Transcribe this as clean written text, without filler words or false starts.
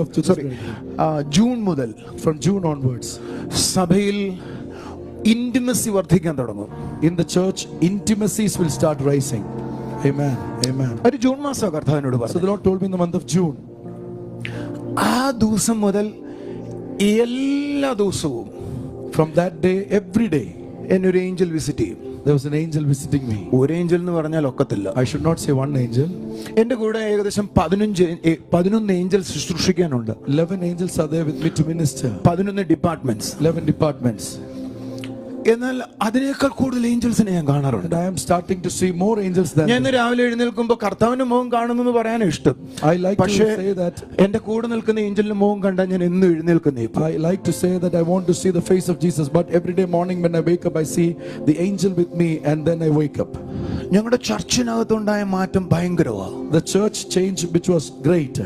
beginning of June മുതൽ, from June onwards, സഭയിൽ intimacy വർദ്ധിക്കാൻ തുടങ്ങും. in the church, intimacies will start rising. Amen. Amen. ഒരു June മാസം കർത്താവിനോട് So പറഞ്ഞു. the Lord told me in the month of June. ആ ദിവസം മുതൽ എല്ലാ ദിവസവും From that day, every day, എന്നെ ഒരു ഏഞ്ചൽ വിസിറ്റ് ചെയ്യും. there was an angel visiting me. ഒരു ഏഞ്ചൽ എന്ന് പറഞ്ഞാൽ ഒക്കത്തില്ല. I should not say one angel. എന്റെ കൂടെ ഏകദേശം 11 ഏഞ്ചൽ ശുശ്രൂഷിക്കാനുണ്ട്. 11 angels are there with me to minister. 11 departments. 11 departments. എന്നാൽ അതിനേക്കാൾ കൂടുതൽ ഏഞ്ചൽസിനെ ഞാൻ കാണാറുണ്ട്. And I am starting to see more angels than ഞാൻ ഇന്ന് രാവിലെ എഴുന്നേൽക്കുമ്പോൾ കർത്താവിന്റെ മുഖം കാണുന്നു പറയാനാണ് ഇഷ്ടം. I like to say that. എന്റെ കൂടെ നിൽക്കുന്ന ഏഞ്ചലിന്റെ മുഖം കണ്ടാൽ ഞാൻ എന്നും എഴുന്നേൽക്കുന്നേ. I like to say that I want to see the face of Jesus, but every day morning when I wake up I see the angel with me and then I wake up. ഞങ്ങളുടെ ചർച്ചിനകത്തുണ്ടായ മാറ്റം ഭയങ്കരമാണ്. The church change which was great.